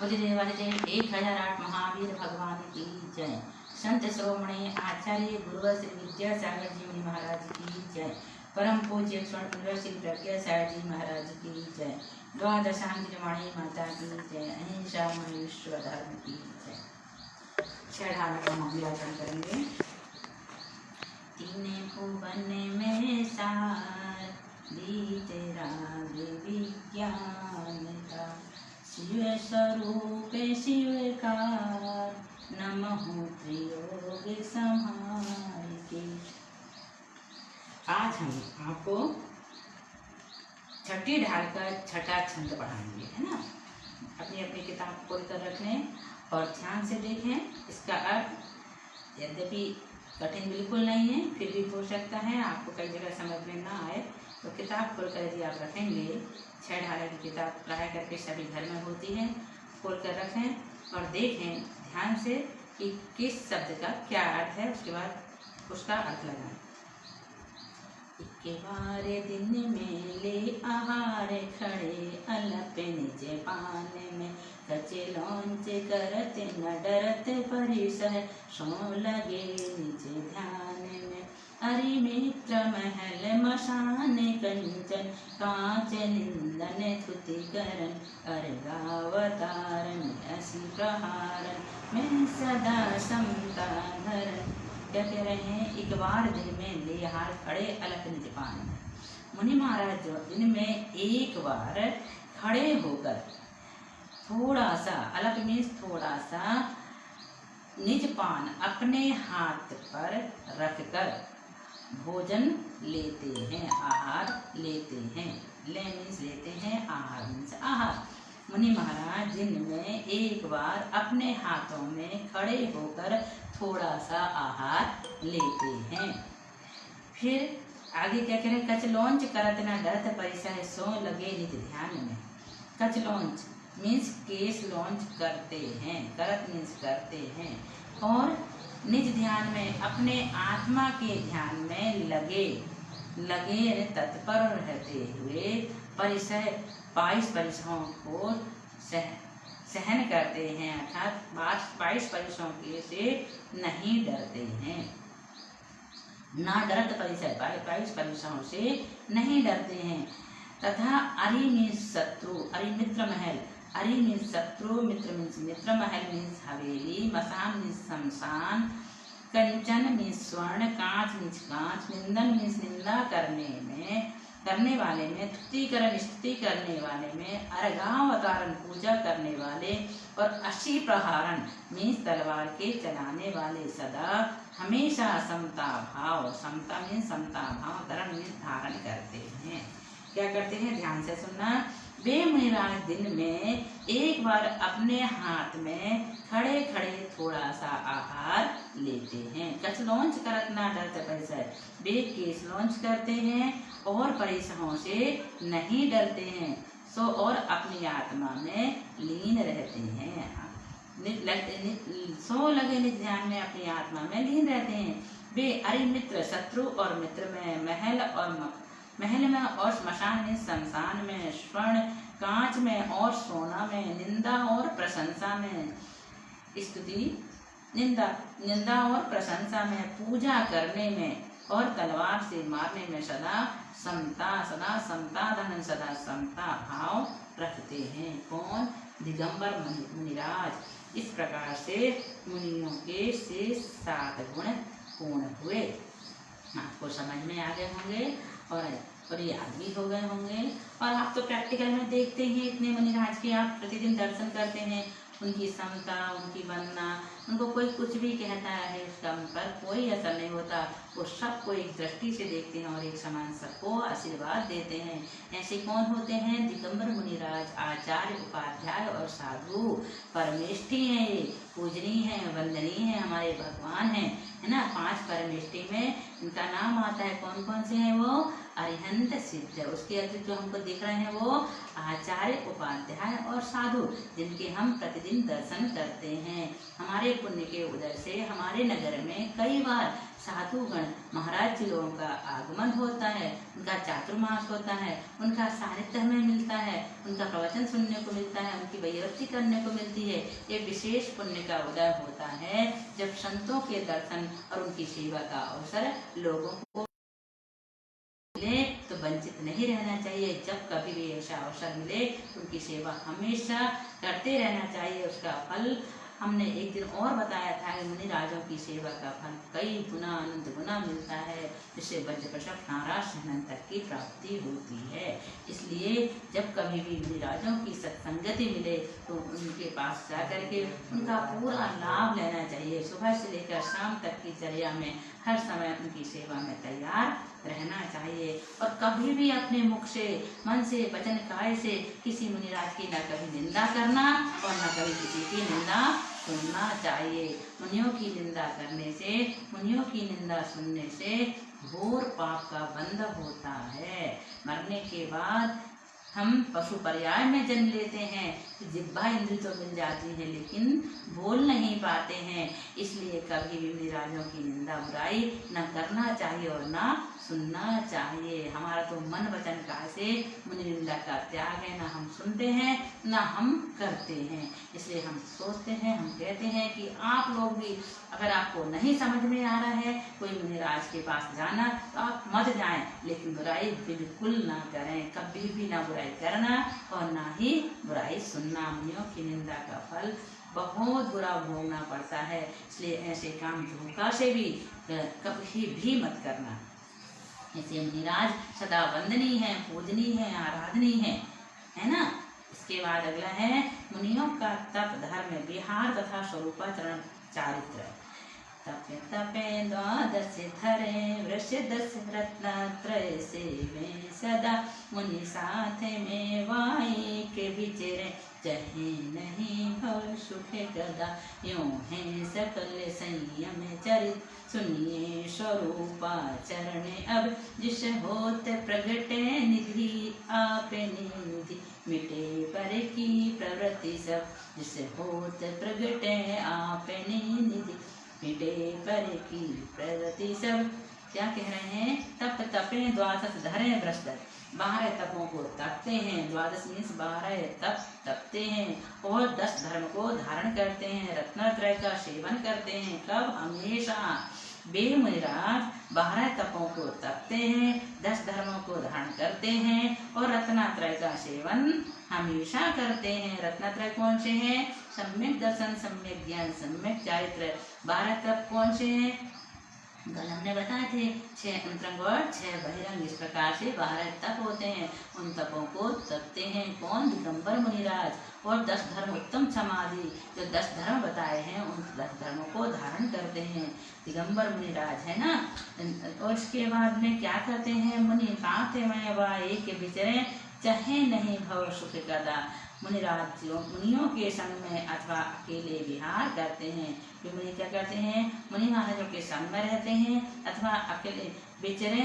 वासुदेव 1008 महावीर भगवान की जय। संत श्रोमणी आचार्य गुरु श्री विद्यासागर जी मुनि महाराज की जय। परम पूज्य स्वर्ण श्री प्रज्ञासागर जी महाराज की जय। द्वादशांगिरवाणी माता की जय। अहिंसा मणि विश्व धर्म की जय। चढ़ाने का मंगलाचरण करेंगे। तीन भुवन में सार दी तेरा विज्ञान का, शिव स्वरूप शिवकार नमः त्रियोग संहार के। आज हम आपको छठी ढाल का छठा छंद पढ़ाएंगे, है ना। अपनी अपनी किताब खोल कर रखें और ध्यान से देखें। इसका अर्थ यद्यपि कठिन बिल्कुल नहीं है, फिर भी हो सकता है आपको कई जगह समझ में ना आए, तो किताब खोल कर यदि आप रखेंगे, 6 ढाला की किताब पढ़ाई करके सभी घर में होती है, खोल कर रखें और देखें ध्यान से कि किस शब्द का क्या अर्थ है, उसके बाद उसका अर्थ लगाएं। इक्केवारे दिन में ले आहार खड़े अलप निज पान में, कचे लौंच करत न डरत परिसर सो लगे निज ध्यान में। अरि मित्र महल मशान कंचन कांच निंदन थुति करन, अर्गावतारन असी प्रहारन मैं सदा समता धरन। क्या कह रहे हैं? एक बार दिन में ले हार खड़े अलग निज पान में। मुनि महाराज जो दिन में एक बार खड़े होकर थोड़ा सा, अलग मीन्स थोड़ा सा, निज पान अपने हाथ पर रखकर भोजन लेते हैं, आहार लेते हैं। ले मीन्स लेते हैं, आहार मीन्स आहार। मुनि महाराज दिन में एक बार अपने हाथों में खड़े होकर थोड़ा सा आहार लेते हैं। फिर आगे क्या कह रहे हैं? कच लौंच करत न डरत परिसर सो लगे निज ध्यान में। कच लौंच मीन्स केस लॉन्च करते हैं, करत मीन्स करते हैं, और निज ध्यान में अपने आत्मा के ध्यान में लगे तत्पर रहते हुए परिसर 22 परिसरों को सहन करते हैं, अर्थात 22 परिसरों के से नहीं डरते हैं। ना डरत परिसर 22 परिसरों से नहीं डरते हैं। तथा अरि मीन्स शत्रु, अरि मित्र महल, अरि मीन्स शत्रु, मित्र मीन्स मित्र, महल मीन्स हवेली, मसान मीन्स शमशान, कंचन मीन्स स्वर्ण, कांच मीन्स कांच, निंदन मीन्स निंदा करने वाले में, स्तुतिकरण स्तुति करने वाले में, अर्घावतारण पूजा करने वाले, और अशी प्रहारन मीन्स तलवार के चलाने वाले सदा हमेशा समता भाव, समता मीन्स समता भाव, धर्म मीन्स धारण करते हैं। क्या करते हैं? ध्यान से सुनना। वे मुनिराज दिन में एक बार अपने हाथ में खड़े खड़े थोड़ा सा आहार लेते हैं। कच लॉन्च करत ना डरते परिसर, वे केस लॉन्च करते हैं और परिसरों से नहीं डरते हैं, सो और अपनी आत्मा में लीन रहते हैं। सो लगे निज ध्यान में अपनी आत्मा में लीन रहते हैं। वे अरि मित्र शत्रु और मित्र में, महल में और श्मशान में, शमशान में, स्वर्ण कांच में और सोना में, निंदा और प्रशंसा में, स्तुति निंदा और प्रशंसा में, पूजा करने में और तलवार से मारने में सदा समता धन, सदा समता भाव रखते हैं। कौन? दिगंबर मुनिराज। इस प्रकार से मुनियों के शेष 7 गुण पूर्ण हुए। आपको समझ में आ गए होंगे और याद भी हो गए होंगे। और आप तो प्रैक्टिकल में देखते हैं, इतने मुनिराज के आप प्रतिदिन दर्शन करते हैं, उनकी समता, उनकी वंदना, उनको कोई कुछ भी कहता है उसका उन पर कोई असर नहीं होता। वो सबको एक दृष्टि से देखते हैं और एक समान सबको आशीर्वाद देते हैं। ऐसे कौन होते हैं? दिगंबर मुनिराज, आचार्य, उपाध्याय और साधु। परमेष्ठी हैं, ये पूजनीय हैं, वंदनीय हैं, हमारे भगवान हैं, है ना। 5 परमेष्ठी में इनका नाम आता है। कौन कौन से हैं वो? अरिहंत सिद्ध। उसके अतिरिक्त जो हमको दिख रहे हैं वो आचार्य, उपाध्याय और साधु, जिनके हम प्रतिदिन दर्शन करते हैं। हमारे पुण्य के उदय से हमारे नगर में कई बार साधुगण महाराज जी लोगों का आगमन होता है, उनका चातुर्मास होता है, उनका सानिध्य हमें मिलता है, उनका प्रवचन सुनने को मिलता है, उनकी वैरक्ति करने को मिलती है। ये विशेष पुण्य का उदय होता है जब संतों के दर्शन और उनकी सेवा का अवसर लोगों को मिले, तो वंचित नहीं रहना चाहिए। जब कभी भी ऐसा अवसर मिले उनकी सेवा हमेशा करते रहना चाहिए। उसका फल हमने एक दिन और बताया था कि मुनि राजों की सेवा का फल कई गुना अनंत गुना मिलता है, जिससे वज्रप्रसव नारायण तक की प्राप्ति होती है। इसलिए जब कभी भी मुनि राजों की सत्संगति मिले तो उनके पास जाकर के उनका पूरा लाभ लेना चाहिए। सुबह से लेकर शाम तक की चर्या में हर समय उनकी सेवा में तैयार रहना चाहिए। और कभी भी अपने मुख से, मन से, वचन काय से किसी मुनिराज की न कभी निंदा करना और न कभी किसी की निंदा सुनना चाहिए। मुनियों की निंदा करने से, मुनियों की निंदा सुनने से घोर पाप का बंध होता है। मरने के बाद हम पशु पर्याय में जन्म लेते हैं, जिह्वा इंद्री तो मिल जाती है लेकिन बोल नहीं पाते हैं। इसलिए कभी भी मुनिराजों की निंदा बुराई न करना चाहिए और न सुनना चाहिए। हमारा तो मन वचन काया से मुनि निंदा का त्याग है, ना हम सुनते हैं ना हम करते हैं। इसलिए हम सोचते हैं, हम कहते हैं कि आप लोग भी अगर आपको नहीं समझ में आ रहा है कोई मुनिराज के पास जाना तो आप मत जाएं, लेकिन बुराई बिल्कुल ना करें। कभी भी ना बुराई करना और ना ही बुराई सुनना। मुनियों की निंदा का फल बहुत बुरा भोगना पड़ता है। इसलिए ऐसे काम धोखा से भी कभी भी मत करना। ऐसे मुनिराज सदा वंदनीय है, पूजनीय है, आराधनीय है ना। इसके बाद अगला है मुनियों का तप, धर्म, विहार तथा स्वरूपाचरण चारित्र। तपे तपे द्वादश धरे वृष दस रत्नत्रय सेवे सदा, मुनि साथ में वाई के विचरे चाहे नहीं भव सुख गदा। यूं है सकल संयम चरित सुनिए स्वरूपाचरण अब, जिस होत प्रगटे निधि आपने निधि मिटे पर की प्रवृत्ति सब। जिस होत प्रगटे आपने निधि मिटे पर की प्रवृत्ति सब। क्या कह रहे हैं? तप तपे द्वादश धरे वृषदस, 12 तपों को तपते हैं। द्वादश मीन्स 12 तप तपते हैं और 10 धर्म को धारण करते हैं, रत्नत्रय का सेवन करते हैं। कब? हमेशा। वे मुनिराज 12 तपों को तपते हैं, 10 धर्मों को धारण करते हैं और रत्नत्रय का सेवन हमेशा करते हैं। रत्नत्रय कौन से हैं? सम्यक दर्शन, सम्यक ज्ञान, सम्यक चारित्र। 12 तप कौन से हैं? कल हमने बताए थे 6 अंतरंग और 6 बहिरंग। इस प्रकार से 12 तप होते हैं। उन तपों को तपते हैं कौन? दिगंबर मुनिराज। और 10 धर्म उत्तम समाधि, जो 10 धर्म बताए हैं उन 10 धर्मों को धारण करते हैं दिगंबर मुनिराज, है ना। और इसके बाद में क्या करते हैं? मुनि साथ में व एक विचरे चाहे नहीं भव सुख गदा। मुनिराज मुनियों के संग में अथवा अकेले विहार करते हैं। तो मुनि क्या करते हैं? मुनि महाराजों के संग में रहते हैं अथवा अकेले विचरे,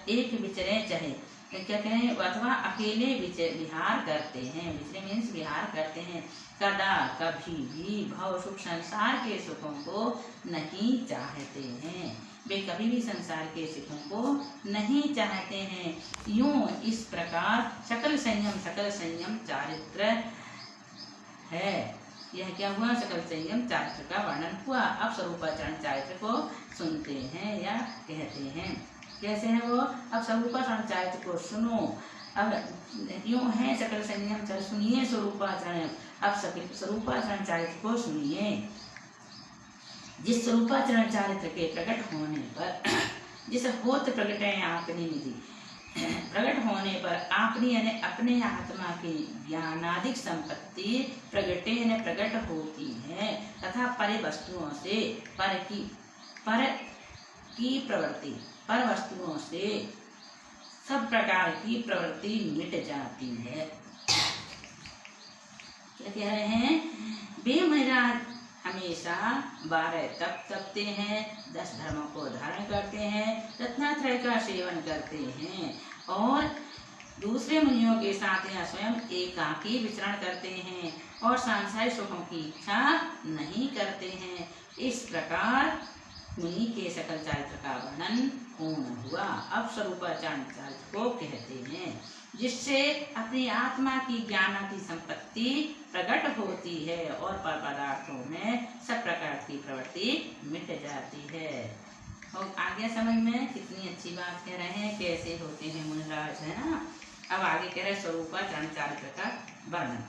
एक विचरे चाहे क्या करें, अथवा अकेले विहार करते हैं। विचरे मीन्स विहार करते हैं। कदा कभी भी भव सुख, संसार के सुखों को नहीं चाहते हैं। वे कभी भी संसार के सुखों को नहीं चाहते हैं। यूं इस प्रकार सकल संयम चारित्र है। यह क्या हुआ? सकल संयम चारित्र का वर्णन हुआ। अब स्वरूपाचरण चारित्र को सुनते हैं या कहते हैं। कैसे है वो? अब स्वरूपाचरण चारित्र को सुनो। अब यूं है सकल संयम चारित्र, सुनिए स्वरूपाचरण। अब स्वरूपाचरण चारित्र को सुनिए। जिस स्वरूपाचरण चारित्र के प्रकट होने पर, जिस होत प्रकट है आपनी निधि, प्रकट होने पर आपनी यानी अपने आत्मा की ज्ञानादिक संपत्ति प्रगटे यानी प्रकट होती है, तथा पर वस्तुओं से पर की प्रवृत्ति, पर वस्तुओं से सब प्रकार की प्रवृत्ति मिट जाती है। क्या कह रहे हैं? वे मुनिराज हमेशा 12 तप तपते हैं, 10 धर्मों को धारण करते हैं, रत्नात्रय का सेवन करते हैं और दूसरे मुनियों के साथ या स्वयं एकाकी विचरण करते हैं और सांसारिक सुखों की इच्छा नहीं करते हैं। इस प्रकार मुनि के सकल चारित्र का वर्णन पूर्ण हुआ। अब स्वरूपाचरण चारित्र को कहते हैं, जिससे अपनी आत्मा की ज्ञान की संपत्ति प्रकट होती है और पर पदार्थों में सब प्रकार की प्रवृत्ति मिट जाती है। और आगे समझ में कितनी अच्छी बात कह रहे हैं, कैसे होते हैं मुनिराज, है ना। अब आगे कह रहे स्वरूपाचरण चारित्र का वर्णन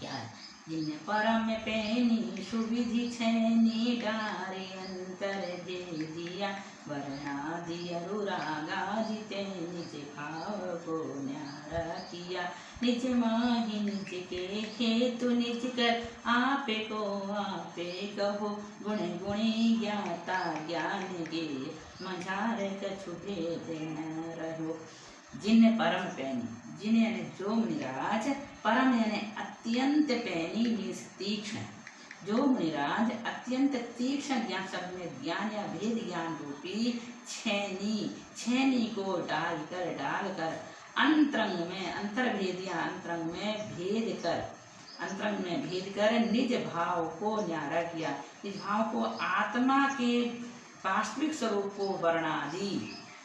क्या है। जिन परम पैनी सुविधि छैनी डारे अंतर भेदिया वर्णादि अनुरागादि ते निज भाव को न्यारा किया। निज माहि निज के हेतु निज कर आपे को आपे कहो। गुण गुणी ज्ञाता ज्ञान गे मझार कछु भेद न रहो। जिन परम पैनी, जिन यानी जो मुनिराज, परम यानी अत्यंत पैनी मीन्स तीक्ष्ण, जो मुनिराज अत्यंत तीक्ष्ण ज्ञान, सब में ज्ञान या भेद ज्ञान रूपी छेनी को डालकर अंतरंग में, अंतर्भेद या अंतरंग में भेद कर निज भाव को न्यारा किया। निज भाव को आत्मा के वास्तविक स्वरूप को वर्णादि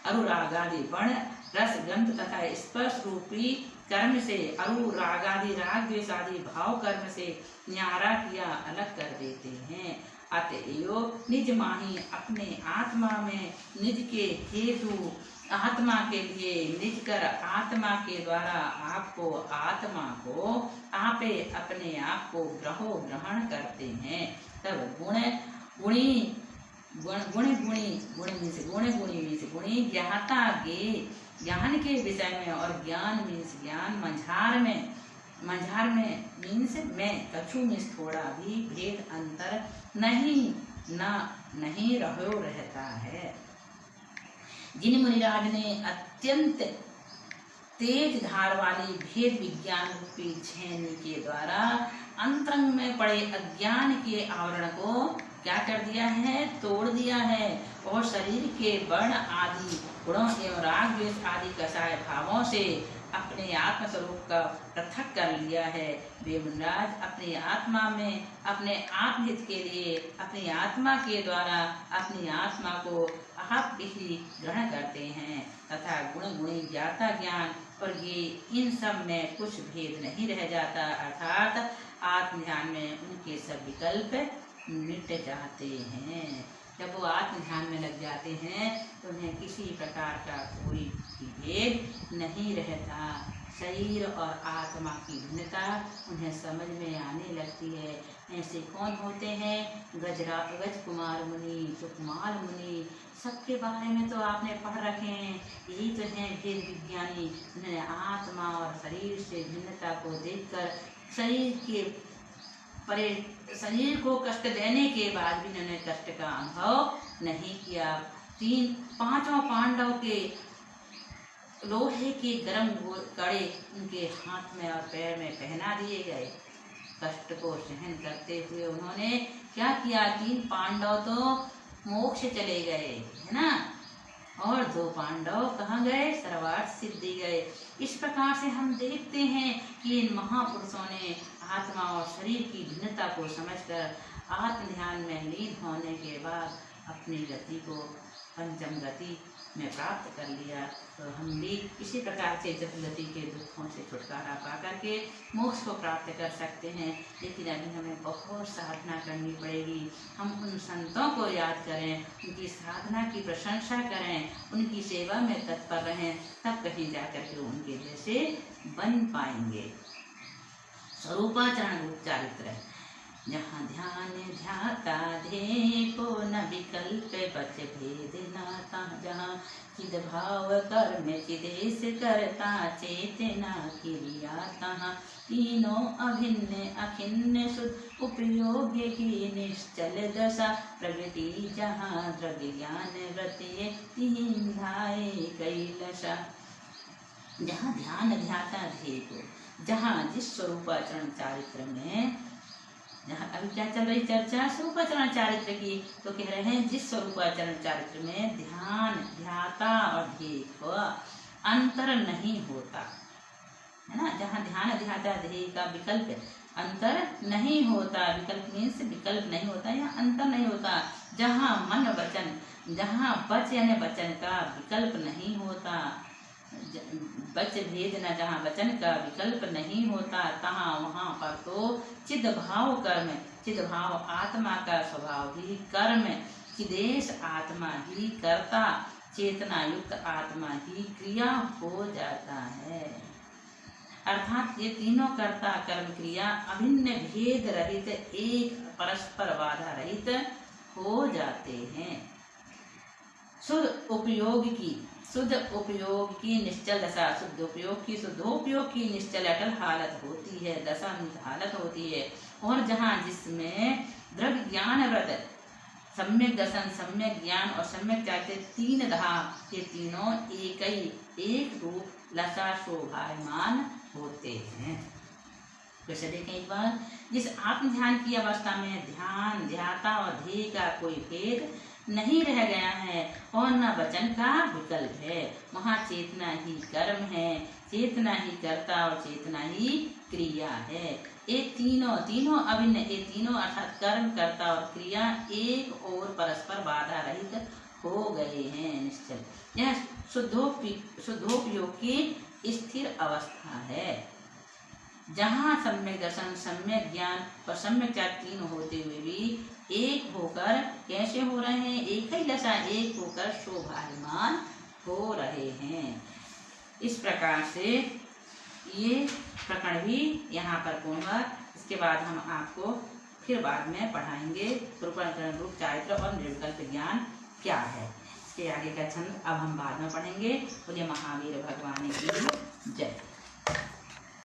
अनुरागादि वर्ण रस गंध तथा स्पर्श रूपी कर्म से, अनुरागादि राग द्वेष आदि भाव कर्म से न्यारा किया, अलग कर देते हैं। अतएव निज माही अपने आत्मा में निज के हेतु आत्मा के लिए निज कर आत्मा के द्वारा आपको, आत्मा को आपे अपने आप को ग्रहण करते हैं। तब गुणी गुणी ज्ञाता गे ज्ञान के विषय में, और ज्ञान मीन्स ज्ञान मंझार में मीन्स में, कछु मीन्स थोड़ा भी भेद अंतर नहीं रहो रहता है। जिन मुनिराज ने अत्यंत तेज धार वाली भेद विज्ञान रूपी छेनी के द्वारा अंतरंग में पड़े अज्ञान के आवरण को क्या कर दिया है, तोड़ दिया है, और शरीर के वर्ण आदि गुणों एवं राग द्वेष आदि कसाय भावों से अपने आत्म स्वरूप का पृथक कर लिया है। वे मुनिराज अपनी आत्मा में अपने आत्महित के लिए अपनी आत्मा के द्वारा अपनी आत्मा को आप ही ग्रहण करते हैं तथा गुण गुणी ज्ञाता ज्ञान और ये इन सब में कुछ भेद नहीं रह जाता, अर्थात आत्म ध्यान में उनके सब विकल्प मिट जाते हैं। जब वो आत्म ध्यान में लग जाते हैं तो उन्हें किसी प्रकार का कोई भेद नहीं रहता। शरीर और आत्मा की भिन्नता उन्हें समझ में आने लगती है। ऐसे कौन होते हैं, गज कुमार मुनि, सुकुमार मुनि, सबके बारे में तो आपने पढ़ रखे हैं। यही तो हैं भेद विज्ञानी। उन्हें आत्मा और शरीर से भिन्नता को देखकर शरीर को कष्ट देने के बाद भी उन्होंने कष्ट का अनुभव नहीं किया। पांचों पांडव के लोहे के गर्म कड़े उनके हाथ में और पैर में पहना दिए गए। कष्ट को सहन करते हुए उन्होंने क्या किया, 3 पांडव तो मोक्ष चले गए, है ना, और 2 पांडव कहाँ गए, सर्वार्थ सिद्धि गए। इस प्रकार से हम देखते हैं कि इन महापुरुषों ने आत्मा और शरीर की भिन्नता को समझकर आत्म ध्यान में लीन होने के बाद अपनी गति को पंचम गति में प्राप्त कर लिया। तो हम भी इसी प्रकार से जब गति के दुखों से छुटकारा पा करके मोक्ष को प्राप्त कर सकते हैं। लेकिन अभी हमें बहुत साधना करनी पड़ेगी। हम उन संतों को याद करें, उनकी साधना की प्रशंसा करें, उनकी सेवा में तत्पर रहें, तब कहीं जाकर के उनके जैसे बन पाएंगे। स्वरूपाचरण रूप चारित्र, जहाँ ध्यान ध्याता देखो न विकल्प बच भेद नाता। जहाँ चिद भाव कर्म चिदेश करता चेतना क्रिया, तहाँ तीनों अभिन्न अखिन्न शुद्ध उपयोग की निश्चल दशा। प्रगति जहाँ द्रग ज्ञान व्रते तीन धाये कैलसा। जहाँ ध्यान ध्याता देखो, जहाँ जिस स्वरूपाचरण चारित्र में, जहाँ अभी क्या चल रही चर्चा स्वरूपाचरण चारित्र की, तो कह रहे हैं जिस स्वरूपाचरण चारित्र में ध्यान ध्याता और ध्येय अंतर नहीं होता, है ना। जहाँ ध्यान ध्याता ध्येय का विकल्प अंतर नहीं होता। विकल्प मीन्स विकल्प नहीं होता या अंतर नहीं होता। जहाँ मन वचन, जहाँ वच यानी वचन का विकल्प नहीं होता, वच भेद न जहाँ वचन का विकल्प नहीं होता, तहाँ वहाँ पर तो चिद भाव कर्म, चिद भाव आत्मा का स्वभाव ही कर्म, चिदेश आत्मा ही कर्ता, चेतना युक्त आत्मा ही क्रिया हो जाता है। अर्थात ये तीनों कर्ता कर्म क्रिया अभिन्न भेद रहित एक परस्पर बाधा रहित हो जाते हैं। शुद्ध उपयोग की निश्चल दशा, शुद्धोपयोग की निश्चल अटल हालत होती है, दशा हालत होती है। और जहाँ जिसमें द्रव्य ज्ञान व्रत, सम्यक दर्शन, सम्यक ज्ञान और सम्यक चाहते तीन धाम, ये तीनों एक रूप लसा शोभायमान होते हैं। वैसे देखें एक बार, जिस आत्म ध्यान की अवस्था में ध्यान, ध्याता और ध्येय का कोई भेद नहीं रह गया है और न वचन का विकल्प है, वहाँ चेतना ही कर्म है, चेतना ही कर्ता और चेतना ही क्रिया है। ये तीनों अभिन्न, ये तीनों अर्थात कर्म, कर्ता और क्रिया एक और परस्पर बाधा रहित हो गए हैं निश्चल। यह शुद्धोपयोग की स्थिर अवस्था है, जहाँ सम्यक दर्शन, सम्यक ज्ञान और सम्यक चार तीन होते हुए भी एक होकर कैसे हो रहे हैं, एक ही दशा एक होकर शोभायमान हो रहे हैं। इस प्रकार से ये प्रकरण भी यहाँ पर पूर्ण हुआ। इसके बाद हम आपको फिर बाद में पढ़ाएंगे रूपांतरण रूप चारित्र और निर्विकल्प ज्ञान क्या है। इसके आगे का छंद अब हम बाद में पढ़ेंगे। बोलिए महावीर भगवान की जय।